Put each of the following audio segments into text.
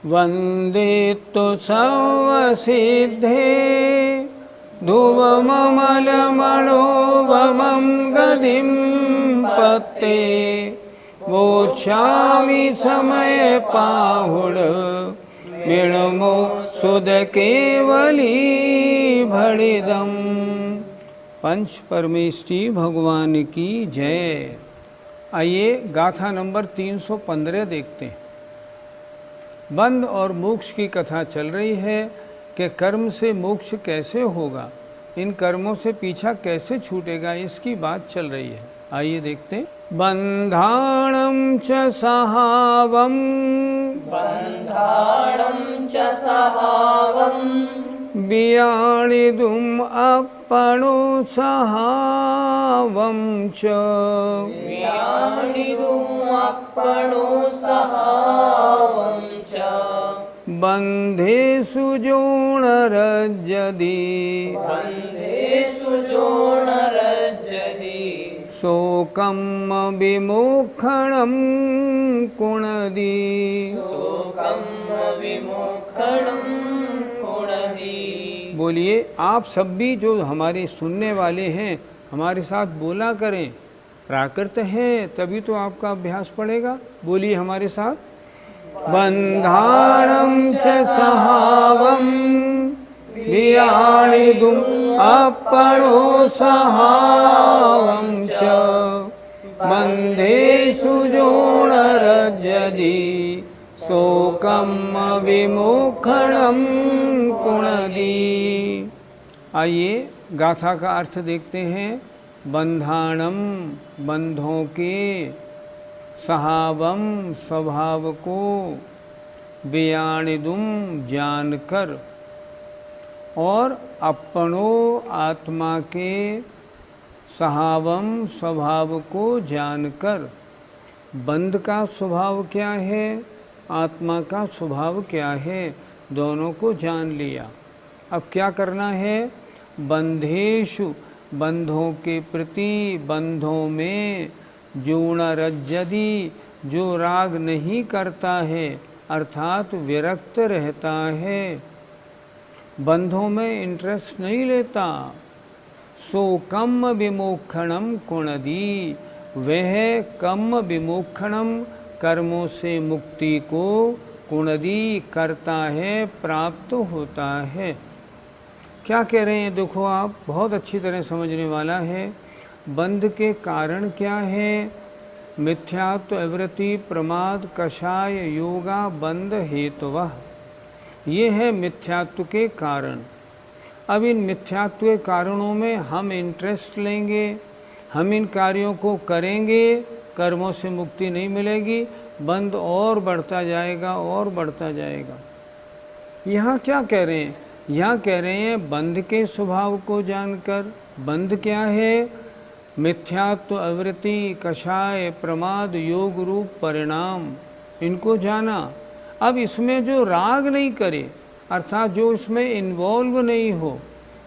वन्दे तु सर्वसिद्धे ध्रुवममलमणोभमं गतिं पत्ते वोच्छामि समय पाहुड मृणमो सुध केवली भणिदम। पंच परमेष्टि भगवान की जय। आइए गाथा नंबर 315 देखते हैं। बंध और मोक्ष की कथा चल रही है कि कर्म से मोक्ष कैसे होगा, इन कर्मों से पीछा कैसे छूटेगा, इसकी बात चल रही है। आइए देखते हैं। बंधाणं च सहावं, बन्धाणं च सहावं वियाणिदुम् अपणो सहावं च, वियाणिदुम् अपणो सहावं च, बन्धेषु जोणरज्जति, बन्धेषु जोणरज्जति, शोकं विमोक्षणं कुणदी। शोकं विमोक्षणं कुणदी। बोलिए आप सब भी जो हमारे सुनने वाले हैं हमारे साथ बोला करें। प्राकृत हैं तभी तो आपका अभ्यास पड़ेगा। बोलिए हमारे साथ। बंधाणं च सहावं वियाणिदुम् अपणो सहावं च, बन्धेषु जोणरज्जति, शोकं विमोक्षणं कुणदी। आइए गाथा का अर्थ देखते हैं। बंधाणम बंधों के, सहावम स्वभाव को, वियाणिदुम जानकर, और अपनो आत्मा के सहावम स्वभाव को जानकर। बंध का स्वभाव क्या है, आत्मा का स्वभाव क्या है, दोनों को जान लिया। अब क्या करना है। बंधेषु बंधों के प्रति, बंधों में, जोणरज्जति जो राग नहीं करता है अर्थात विरक्त रहता है, बंधों में इंटरेस्ट नहीं लेता। सो कम विमोक्षणम कुणदी, वह कम विमोक्षणम कर्मों से मुक्ति को कुणदी करता है, प्राप्त होता है। क्या कह रहे हैं देखो आप, बहुत अच्छी तरह समझने वाला है। बंध के कारण क्या है। मिथ्यात्व, अवृत्ति, प्रमाद, कषाय, योगा, बंध हेतुवः, ये है मिथ्यात्व के कारण। अब इन मिथ्यात्व के कारणों में हम इंटरेस्ट लेंगे, हम इन कार्यों को करेंगे, कर्मों से मुक्ति नहीं मिलेगी, बंध और बढ़ता जाएगा और बढ़ता जाएगा। यहाँ क्या कह रहे हैं, यहाँ कह रहे हैं बंध के स्वभाव को जानकर। बंध क्या है। मिथ्यात्व, अवृत्ति, कषाय, प्रमाद, योग रूप परिणाम, इनको जाना। अब इसमें जो राग नहीं करे, अर्थात जो इसमें इन्वॉल्व नहीं हो,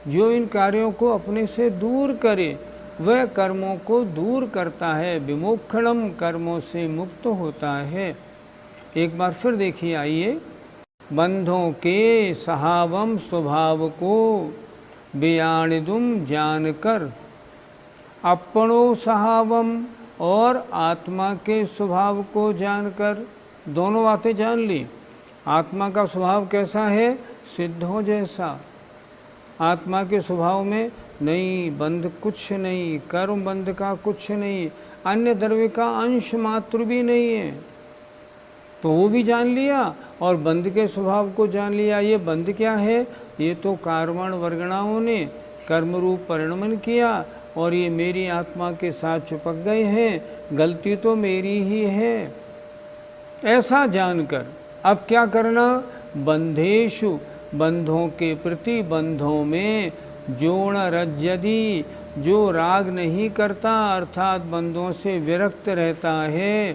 जो इन कार्यों को अपने से दूर करे, वह कर्मों को दूर करता है। विमोक्षणम, कर्मों से मुक्त होता है। एक बार फिर देखिए, आइए। बंधों के सहावम स्वभाव को, वियाणिदुम जानकर, अपनो सहावम और आत्मा के स्वभाव को जानकर, दोनों बातें जान ली। आत्मा का स्वभाव कैसा है, सिद्धों जैसा। आत्मा के स्वभाव में नहीं, बंध कुछ नहीं, कर्म बंध का कुछ नहीं, अन्य द्रव्य का अंश मात्र भी नहीं है, तो वो भी जान लिया। और बंध के स्वभाव को जान लिया। ये बंध क्या है, ये तो कार्बण वर्गणाओं ने कर्म रूप परिणमन किया, और ये मेरी आत्मा के साथ चिपक गए हैं, गलती तो मेरी ही है। ऐसा जानकर अब क्या करना? बंधेषु, बंधों के प्रति, बंधों में, जोण रज्यदि, जो राग नहीं करता अर्थात बंधों से विरक्त रहता है,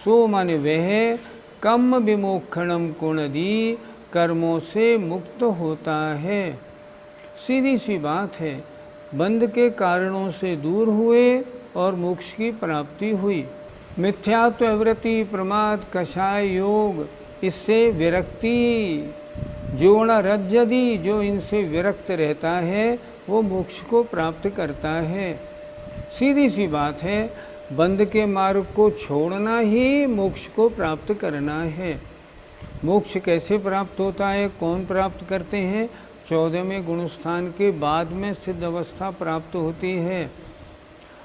सो मन वह कम विमोक्षणम कुणदी, कर्मों से मुक्त होता है। सीधी सी बात है, बंध के कारणों से दूर हुए और मोक्ष की प्राप्ति हुई। मिथ्यात्व, वृत्ति, प्रमाद, कषाय योग, इससे विरक्ति, जोण रज्यदि, जो इनसे विरक्त रहता है वो मोक्ष को प्राप्त करता है। सीधी सी बात है, बंध के मार्ग को छोड़ना ही मोक्ष को प्राप्त करना है। मोक्ष कैसे प्राप्त होता है, कौन प्राप्त करते हैं? 14वें गुणस्थान के बाद में सिद्ध अवस्था प्राप्त होती है।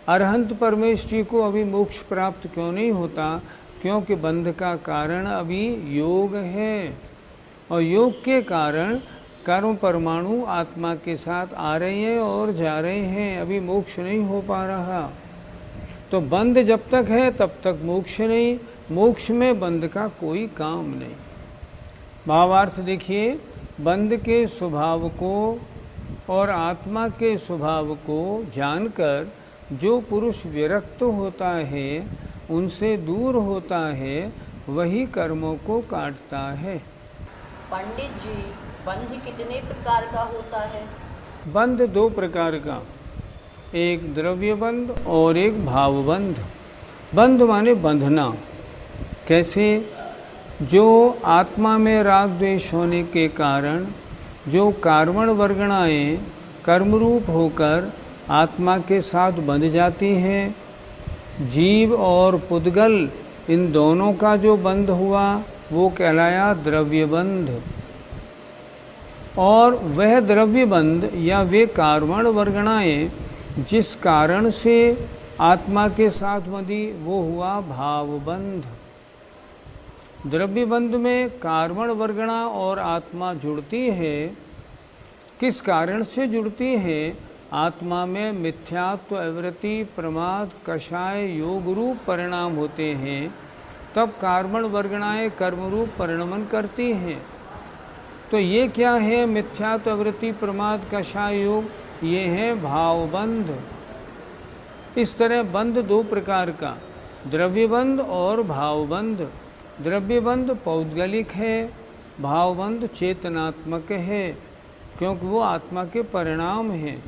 अरहंत परमेश्वरी को अभी मोक्ष प्राप्त क्यों नहीं होता? क्योंकि बंध का कारण अभी योग है, और योग के कारण कर्म परमाणु आत्मा के साथ आ रहे हैं और जा रहे हैं, अभी मोक्ष नहीं हो पा रहा। तो बंध जब तक है तब तक मोक्ष नहीं, मोक्ष में बंध का कोई काम नहीं। भावार्थ देखिए, बंध के स्वभाव को और आत्मा के स्वभाव को जानकर जो पुरुष विरक्त होता है, उनसे दूर होता है, वही कर्मों को काटता है। पंडित जी, बंध कितने प्रकार का होता है? बंध 2 प्रकार का, एक द्रव्य बंध और एक भाव बंध। बंध माने बंधना। कैसे? जो आत्मा में राग द्वेष होने के कारण जो कार्बण वर्गणाएँ कर्मरूप होकर आत्मा के साथ बंध जाती हैं, जीव और पुद्गल, इन दोनों का जो बंध हुआ वो कहलाया द्रव्य बंध। और वह द्रव्य बंध या वे कार्बण वर्गणाएँ जिस कारण से आत्मा के साथ बंधी, वो हुआ भाव बंध। द्रव्य बंध में कार्बण वर्गणा और आत्मा जुड़ती है। किस कारण से जुड़ती है? आत्मा में मिथ्यात्व, अवृत्ति, प्रमाद, कषाय, योग रूप परिणाम होते हैं, तब कार्बण वर्गणाएँ कर्मरूप परिणमन करती हैं। तो ये क्या है? मिथ्यात्व, अवृत्ति, प्रमाद, कषाय, योग, ये है भावबंध। इस तरह बंध 2 प्रकार का, द्रव्य बंध और भावबंध। द्रव्य बंध पौद्गलिक है, भावबंध चेतनात्मक है, क्योंकि वो आत्मा के परिणाम हैं।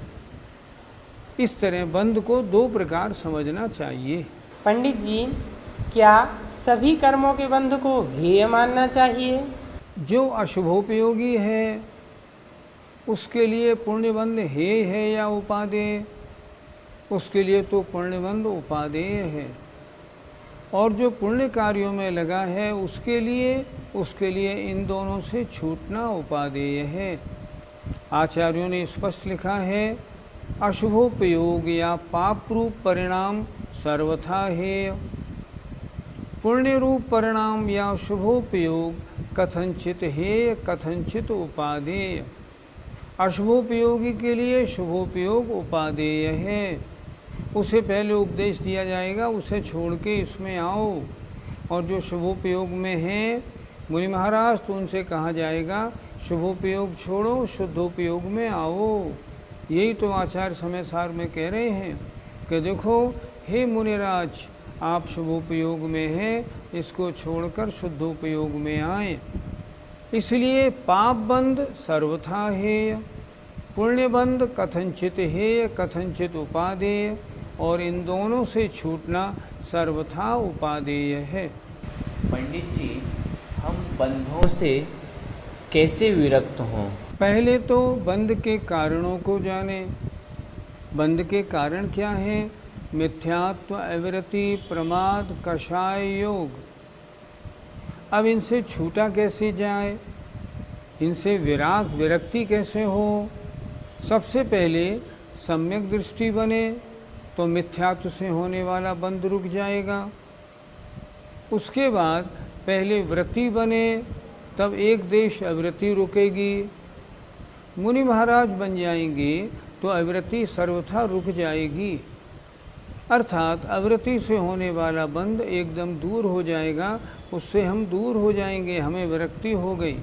इस तरह बंध को 2 प्रकार समझना चाहिए। पंडित जी, क्या सभी कर्मों के बंध को हेय मानना चाहिए? जो अशुभोपयोगी है उसके लिए पुण्यबंध हेय है या उपादेय? उसके लिए तो पुण्यबंध उपादेय है। और जो पुण्य कार्यों में लगा है उसके लिए इन दोनों से छूटना उपादेय है। आचार्यों ने स्पष्ट लिखा है, अशुभोपयोग या पाप रूप परिणाम सर्वथा हेय, पुण्य रूप परिणाम या शुभोपयोग कथनचित हेय कथनचित उपादेय। अशुभोपयोगी के लिए शुभोपयोग उपादेय है, उसे पहले उपदेश दिया जाएगा, उसे छोड़ के इसमें आओ। और जो शुभोपयोग में है मुनि महाराज, तो उनसे कहा जाएगा शुभोपयोग छोड़ो, शुद्धोपयोग में आओ। यही तो आचार्य समय सार में कह रहे हैं कि देखो हे मुनिराज, आप शुभोपयोग में हैं, इसको छोड़कर शुद्धोपयोग में आए। इसलिए पाप बंध सर्वथा हेय, पुण्य बंध कथनचित हेय कथनचित उपादेय, और इन दोनों से छूटना सर्वथा उपादेय है। पंडित जी, हम बंधों से कैसे विरक्त हों? पहले तो बंध के कारणों को जाने। बंध के कारण क्या हैं? मिथ्यात्व, अविरति, प्रमाद, कषाय, योग। अब इनसे छूटा कैसे जाए, इनसे विरक्ति कैसे हो? सबसे पहले सम्यक दृष्टि बने तो मिथ्यात्व से होने वाला बंध रुक जाएगा। उसके बाद पहले वृत्ति बने, तब एक देश अवृत्ति रुकेगी। मुनि महाराज बन जाएंगे तो अविरति सर्वथा रुक जाएगी। अर्थात अविरति से होने वाला बंध एकदम दूर हो जाएगा, उससे हम दूर हो जाएंगे, हमें विरक्ति हो गई।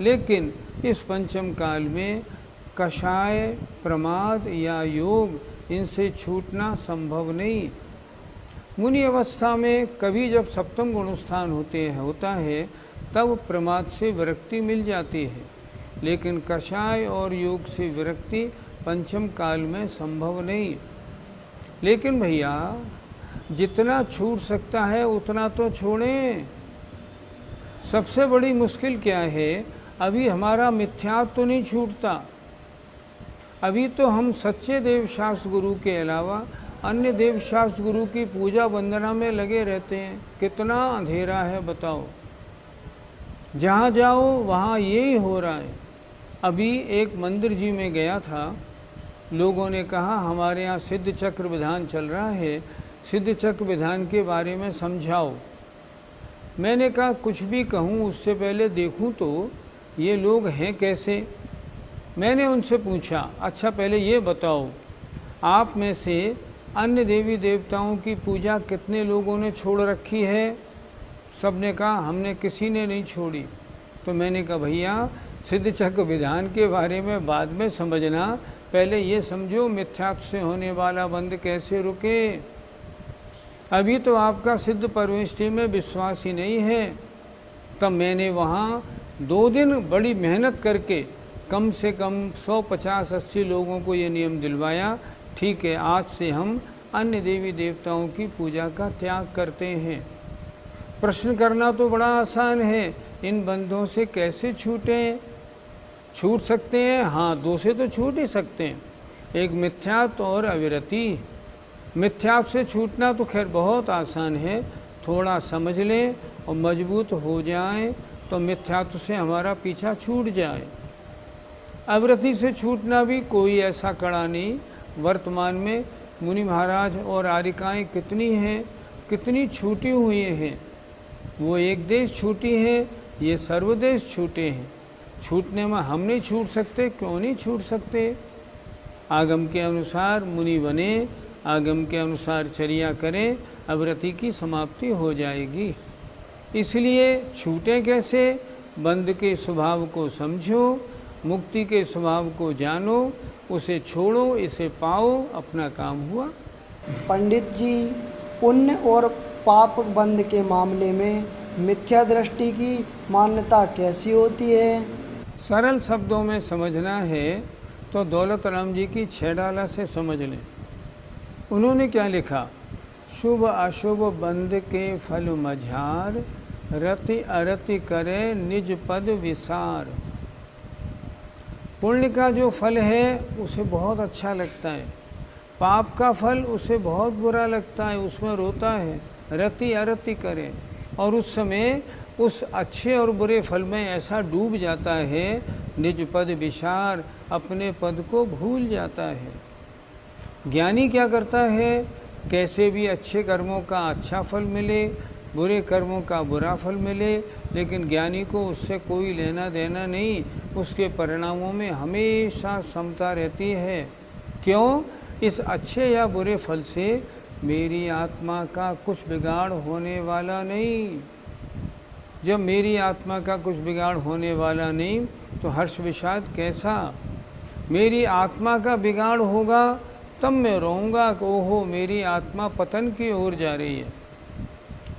लेकिन इस पंचम काल में कषाय, प्रमाद या योग, इनसे छूटना संभव नहीं। मुनि अवस्था में कभी जब सप्तम गुणस्थान होता है तब प्रमाद से विरक्ति मिल जाती है, लेकिन कषाय और योग से विरक्ति पंचम काल में संभव नहीं। लेकिन भैया जितना छूट सकता है उतना तो छोड़ें। सबसे बड़ी मुश्किल क्या है, अभी हमारा मिथ्यात्व तो नहीं छूटता। अभी तो हम सच्चे देवशास्त्र गुरु के अलावा अन्य देवशास्त्र गुरु की पूजा वंदना में लगे रहते हैं। कितना अंधेरा है बताओ, जहाँ जाओ वहाँ यही हो रहा है। अभी एक मंदिर जी में गया था, लोगों ने कहा हमारे यहाँ सिद्ध चक्र विधान चल रहा है, सिद्ध चक्र विधान के बारे में समझाओ। मैंने कहा कुछ भी कहूँ उससे पहले देखूँ तो ये लोग हैं कैसे। मैंने उनसे पूछा, अच्छा पहले ये बताओ, आप में से अन्य देवी देवताओं की पूजा कितने लोगों ने छोड़ रखी है? सब ने कहा हमने किसी ने नहीं छोड़ी। तो मैंने कहा भैया सिद्ध चक्र विधान के बारे में बाद में समझना, पहले ये समझो मिथ्यात्व से होने वाला बंध कैसे रुके। अभी तो आपका सिद्ध परमेष्टि में विश्वास ही नहीं है। तब मैंने वहाँ 2 दिन बड़ी मेहनत करके कम से कम 150-80 लोगों को ये नियम दिलवाया, ठीक है आज से हम अन्य देवी देवताओं की पूजा का त्याग करते हैं। प्रश्न करना तो बड़ा आसान है, इन बंधों से कैसे छूटें? छूट सकते हैं, हाँ 2 से तो छूट ही सकते हैं, एक मिथ्यात्व और अविरति। मिथ्यात्व से छूटना तो खैर बहुत आसान है, थोड़ा समझ लें और मजबूत हो जाएं तो मिथ्यात्व से हमारा पीछा छूट जाए। अविरति से छूटना भी कोई ऐसा कड़ा नहीं। वर्तमान में मुनि महाराज और आरिकाएँ कितनी हैं, कितनी छूटी हुई हैं। वो एक देश छूटी हैं, ये सर्वदेश छूटे हैं। छूटने में हम नहीं छूट सकते, क्यों नहीं छूट सकते? आगम के अनुसार मुनि बने, आगम के अनुसार चर्या करें, अविरति की समाप्ति हो जाएगी। इसलिए छूटे कैसे? बंध के स्वभाव को समझो, मुक्ति के स्वभाव को जानो, उसे छोड़ो, इसे पाओ, अपना काम हुआ। पंडित जी, पुण्य और पाप बंध के मामले में मिथ्या दृष्टि की मान्यता कैसी होती है? सरल शब्दों में समझना है तो दौलत राम जी की 6 डाला से समझ लें। उन्होंने क्या लिखा? शुभ अशुभ बंध के फल मझार, रति अरति करे निज पद विसार। पुण्य का जो फल है उसे बहुत अच्छा लगता है, पाप का फल उसे बहुत बुरा लगता है, उसमें रोता है, रति अरति करे, और उस समय उस अच्छे और बुरे फल में ऐसा डूब जाता है, निज पद विसार, अपने पद को भूल जाता है। ज्ञानी क्या करता है? कैसे भी अच्छे कर्मों का अच्छा फल मिले, बुरे कर्मों का बुरा फल मिले, लेकिन ज्ञानी को उससे कोई लेना देना नहीं, उसके परिणामों में हमेशा समता रहती है। क्यों? इस अच्छे या बुरे फल से मेरी आत्मा का कुछ बिगाड़ होने वाला नहीं। जब मेरी आत्मा का कुछ बिगाड़ होने वाला नहीं तो हर्ष विषाद कैसा? मेरी आत्मा का बिगाड़ होगा तब मैं रोऊंगा कि ओहो मेरी आत्मा पतन की ओर जा रही है।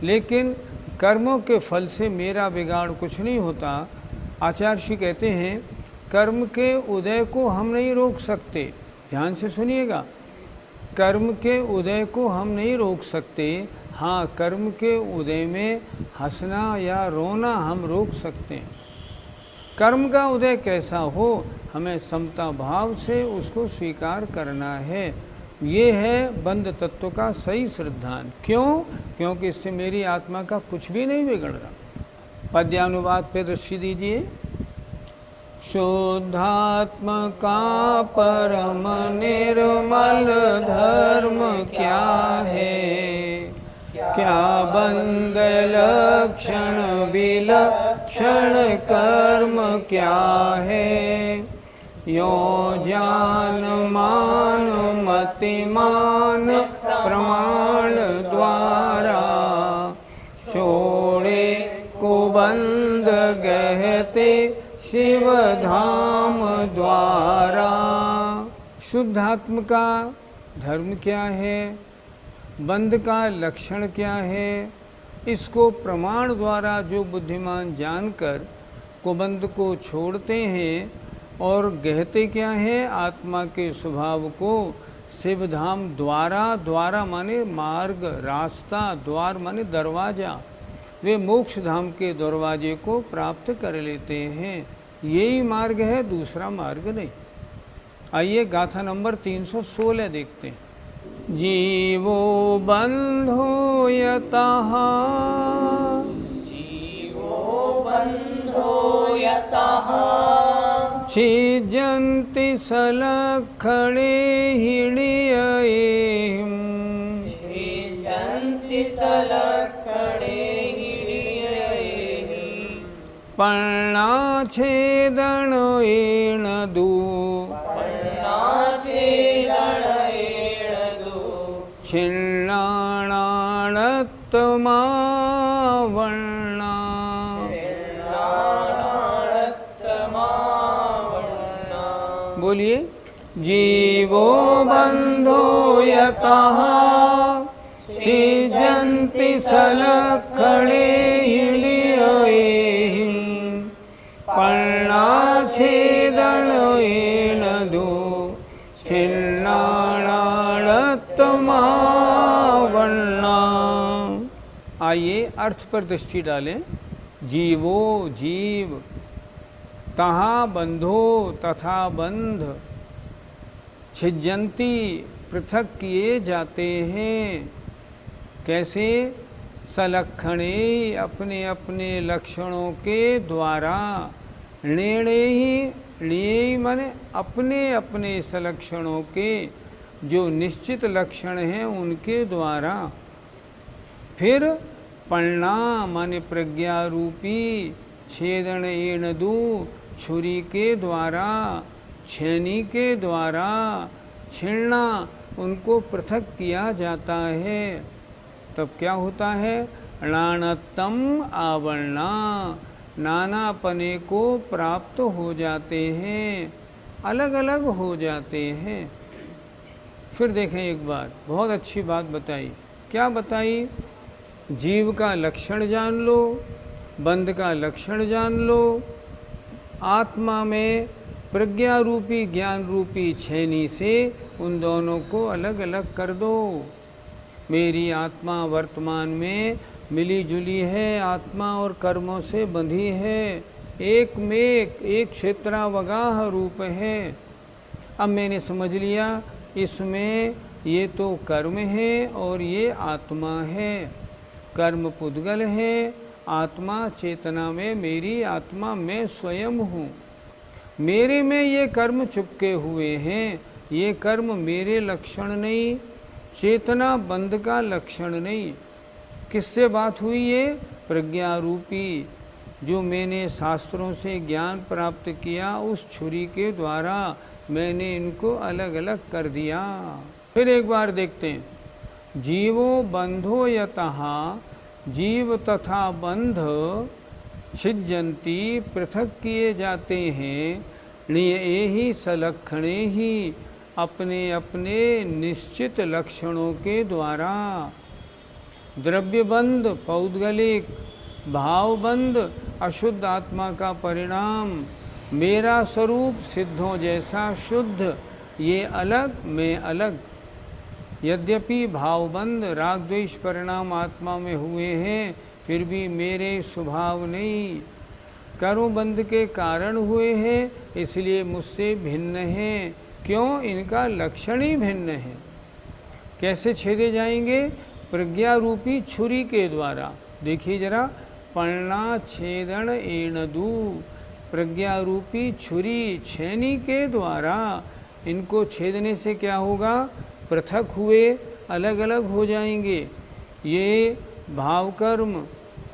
लेकिन कर्मों के फल से मेरा बिगाड़ कुछ नहीं होता। आचार्य श्री कहते हैं कर्म के उदय को हम नहीं रोक सकते। ध्यान से सुनिएगा, कर्म के उदय को हम नहीं रोक सकते, हाँ कर्म के उदय में हंसना या रोना हम रोक सकते हैं। कर्म का उदय कैसा हो, हमें समता भाव से उसको स्वीकार करना है। ये है बंध तत्व का सही श्रद्धान। क्यों? क्योंकि इससे मेरी आत्मा का कुछ भी नहीं बिगड़ रहा। पद्यानुवाद पे दृष्टि दीजिए। शुद्धात्म का परम निर्मल धर्म क्या है, क्या बंध लक्षण विलक्षण कर्म क्या है। यो जान मान मतिमान प्रमाण द्वारा, छोड़े कुबंध गहते शिव धाम द्वारा। शुद्धात्म का धर्म क्या है, बंध का लक्षण क्या है, इसको प्रमाण द्वारा जो बुद्धिमान जानकर कुबंध को छोड़ते हैं और गहते क्या है, आत्मा के स्वभाव को शिव धाम द्वारा, द्वारा माने मार्ग, रास्ता, द्वार माने दरवाजा, वे मोक्ष धाम के दरवाजे को प्राप्त कर लेते हैं। यही मार्ग है, दूसरा मार्ग नहीं। आइए गाथा नंबर 316 देखते हैं। जीवो बंधो यतः, जीवो बंधो यतः, छिजन्ति सलक्षणे हिडियैहिं, छिजन्ति सलक्षणे हिडियैहिं, पर्णाच्छेदनेन दू, पर्णाच्छेदनेन दू, छिन्नाणात्मा वर्णा। बोलिए। जीवो बंधो यतः, छिजन्ति सलक्षणे हिडियैहिं, पर्णाच्छेदनेन दू, छिन्नाणात्मा वर्णा। आइए अर्थ पर दृष्टि डालें। जीवो जीव, तहा बंधो तथा बंध, छिजन्ति पृथक किए जाते हैं। कैसे? सलक्षणे अपने अपने लक्षणों के द्वारा, णेणे ही णेय माने अपने अपने सलक्षणों के जो निश्चित लक्षण हैं उनके द्वारा। फिर पण्णा माने प्रज्ञा रूपी, छेदन एणदू छुरी के द्वारा, छेनी के द्वारा, छिड़ना उनको पृथक किया जाता है। तब क्या होता है? णाणतम आवरणा, नानापने को प्राप्त हो जाते हैं, अलग अलग हो जाते हैं। फिर देखें एक बार, बहुत अच्छी बात बताई। क्या बताई? जीव का लक्षण जान लो, बंध का लक्षण जान लो, आत्मा में प्रज्ञा रूपी ज्ञान रूपी छेनी से उन दोनों को अलग अलग कर दो। मेरी आत्मा वर्तमान में मिली जुली है, आत्मा और कर्मों से बंधी है, एक में एक क्षेत्रावगाह रूप है। अब मैंने समझ लिया इसमें ये तो कर्म है और ये आत्मा है। कर्म पुद्गल है, आत्मा चेतना में मेरी आत्मा मैं स्वयं हूँ। मेरे में ये कर्म चिपके हुए हैं, ये कर्म मेरे लक्षण नहीं, चेतना बंध का लक्षण नहीं। किससे बात हुई? ये प्रज्ञा रूपी जो मैंने शास्त्रों से ज्ञान प्राप्त किया, उस छुरी के द्वारा मैंने इनको अलग अलग कर दिया। फिर एक बार देखते हैं। जीवो बंधो यतः, जीव तथा बंध छिज्जन्ति पृथक किए जाते हैं, निये ही सलक्षणे ही अपने अपने निश्चित लक्षणों के द्वारा। द्रव्यबंध पौद्गलिक, भावबंध अशुद्ध आत्मा का परिणाम, मेरा स्वरूप सिद्धों जैसा शुद्ध, ये अलग मैं अलग। यद्यपि भावबंध राग द्वेष परिणाम आत्मा में हुए हैं, फिर भी मेरे स्वभाव नहीं। कर्मबंध के कारण हुए हैं, इसलिए मुझसे भिन्न हैं। क्यों? इनका लक्षण ही भिन्न है। कैसे छेदे जाएंगे? प्रज्ञा रूपी छुरी के द्वारा। देखिए जरा, पर्णा छेदन एणदू, प्रज्ञा रूपी छुरी छेनी के द्वारा इनको छेदने से क्या होगा? पृथक हुए, अलग अलग हो जाएंगे। ये भाव कर्म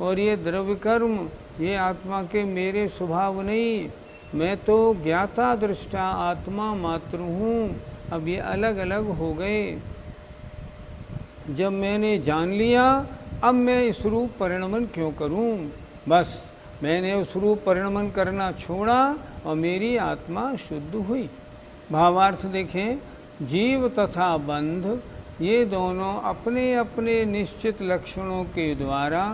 और ये द्रव्य कर्म, ये आत्मा के मेरे स्वभाव नहीं। मैं तो ज्ञाता दृष्टा आत्मा मात्र हूँ। अब ये अलग अलग हो गए। जब मैंने जान लिया, अब मैं इस रूप परिणमन क्यों करूं? बस मैंने उस रूप परिणमन करना छोड़ा और मेरी आत्मा शुद्ध हुई। भावार्थ देखें, जीव तथा बंध ये दोनों अपने अपने निश्चित लक्षणों के द्वारा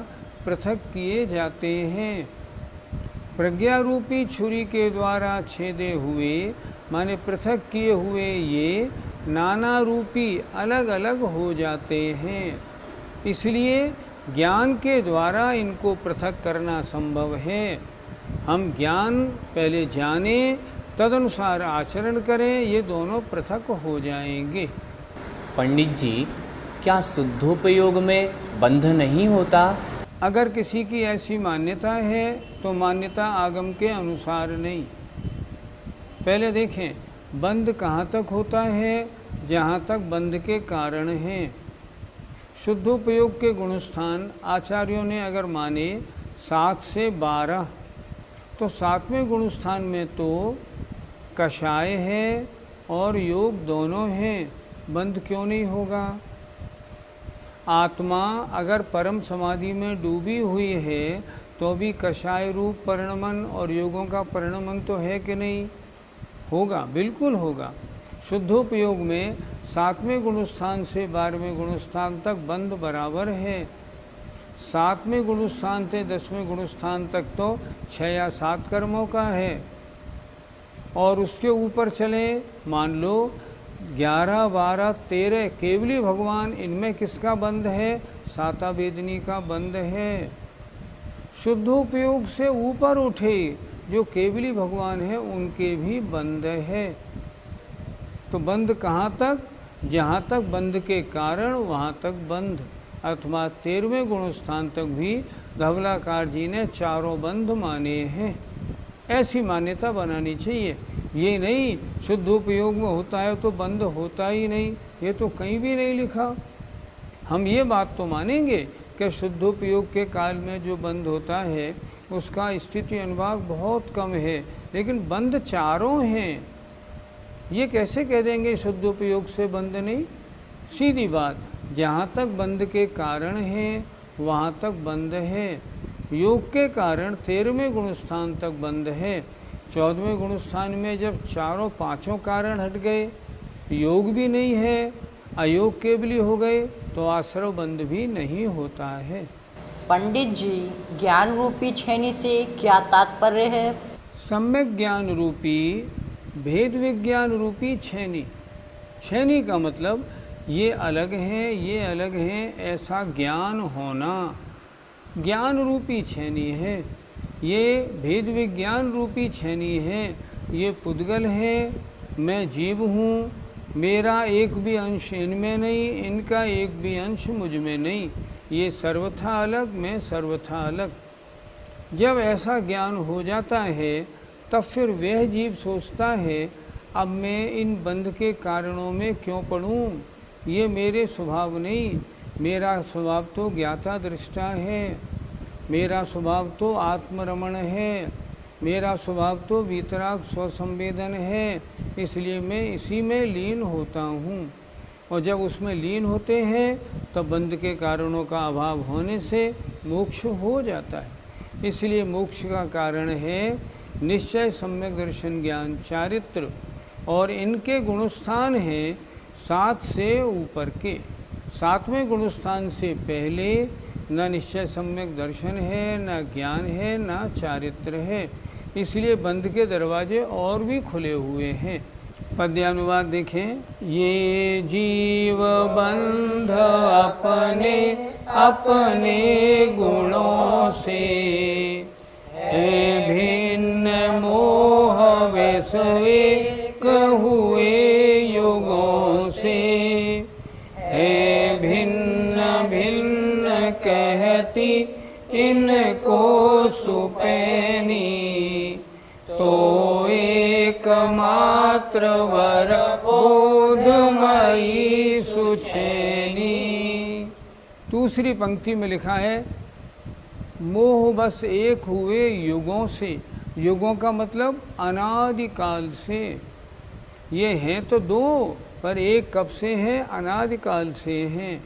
पृथक किए जाते हैं। प्रज्ञा रूपी छुरी के द्वारा छेदे हुए माने पृथक किए हुए ये नाना रूपी अलग अलग हो जाते हैं। इसलिए ज्ञान के द्वारा इनको पृथक करना संभव है। हम ज्ञान पहले जाने, तदनुसार आचरण करें, ये दोनों पृथक हो जाएंगे। पंडित जी, क्या शुद्धोपयोग में बंध नहीं होता? अगर किसी की ऐसी मान्यता है तो मान्यता आगम के अनुसार नहीं। पहले देखें, बंध कहाँ तक होता है? जहाँ तक बंध के कारण हैं। शुद्धोपयोग के गुणस्थान आचार्यों ने अगर माने 7 से 12, तो 7वें गुणस्थान में तो कषाय है और योग दोनों हैं। बंध क्यों नहीं होगा? आत्मा अगर परम समाधि में डूबी हुई है तो भी कषाय रूप परिणमन और योगों का परिणमन तो है कि नहीं? होगा, बिल्कुल होगा। शुद्धोपयोग में 7वें गुणस्थान से 12वें गुणस्थान तक बंध बराबर है। 7वें गुणस्थान से 10वें गुणस्थान तक तो 6 या 7 कर्मों का है। और उसके ऊपर चले, मान लो 11, 12, 13 केवली भगवान, इनमें किसका बंध है? साता वेदनी का बंध है। शुद्धोपयोग से ऊपर उठे जो केवली भगवान है उनके भी बंध है। तो बंध कहाँ तक? जहाँ तक बंध के कारण वहाँ तक बंध, अथवा 13वें गुणस्थान तक भी धवलाकार जी ने चारों बंध माने हैं। ऐसी मान्यता बनानी चाहिए। ये नहीं शुद्धोपयोग में होता है तो बंध होता ही नहीं, ये तो कहीं भी नहीं लिखा। हम ये बात तो मानेंगे कि शुद्धोपयोग के काल में जो बंध होता है उसका स्थिति अनुभाग बहुत कम है, लेकिन बंध चारों हैं। ये कैसे कह देंगे शुद्धोपयोग से बंध नहीं? सीधी बात, जहाँ तक बंध के कारण हैं वहाँ तक बंध है। योग के कारण 13वें गुणस्थान तक बंध है। 14वें गुणस्थान में जब चारों 5 कारण हट गए, योग भी नहीं है, अयोग केवली हो गए, तो आश्रव बंध भी नहीं होता है। पंडित जी, ज्ञान रूपी छेनी से क्या तात्पर्य है? सम्यक ज्ञान रूपी भेद विज्ञान रूपी छेनी। छेनी का मतलब ये अलग हैं, ये अलग हैं, ऐसा ज्ञान होना ज्ञान रूपी छेनी है। ये भेद विज्ञान रूपी छेनी है। ये पुद्गल है, मैं जीव हूँ, मेरा एक भी अंश इनमें नहीं, इनका एक भी अंश मुझ में नहीं। ये सर्वथा अलग, मैं सर्वथा अलग। जब ऐसा ज्ञान हो जाता है तब फिर वह जीव सोचता है अब मैं इन बंध के कारणों में क्यों पड़ूं? ये मेरे स्वभाव नहीं, मेरा स्वभाव तो ज्ञाता दृष्टा है, मेरा स्वभाव तो आत्मरमण है, मेरा स्वभाव तो वीतराग स्वसंवेदन है, इसलिए मैं इसी में लीन होता हूँ। और जब उसमें लीन होते हैं तब बंध के कारणों का अभाव होने से मोक्ष हो जाता है। इसलिए मोक्ष का कारण है निश्चय, सम्यक दर्शन, ज्ञान, चारित्र, और इनके गुणस्थान हैं 7 से ऊपर के। 7वें गुणस्थान से पहले न निश्चय सम्यक दर्शन है, न ज्ञान है, न चारित्र है। इसलिए बंध के दरवाजे और भी खुले हुए हैं। पद्यानुवाद देखें। ये जीव बंध अपने अपने गुणों से भिन्न मोह वेश एक हुए युगों से, भिन्न भिन्न कहती इनको सुपैनी, तो एकमात्र वर बोधमयी सुछैनी। दूसरी पंक्ति में लिखा है मोह बस एक हुए युगों से। युगों का मतलब अनादिकाल से। ये हैं तो दो, पर एक कब से है? अनादिकाल से हैं।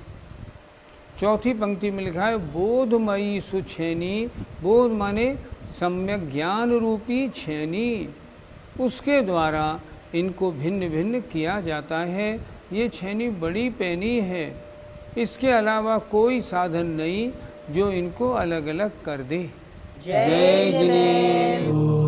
चौथी पंक्ति में लिखा है बोधमयी सुछैनी। बोध माने सम्यक ज्ञान रूपी छैनी, उसके द्वारा इनको भिन्न भिन्न किया जाता है। ये छैनी बड़ी पैनी है, इसके अलावा कोई साधन नहीं जो इनको अलग अलग कर दे। जय जिनेन्द्र।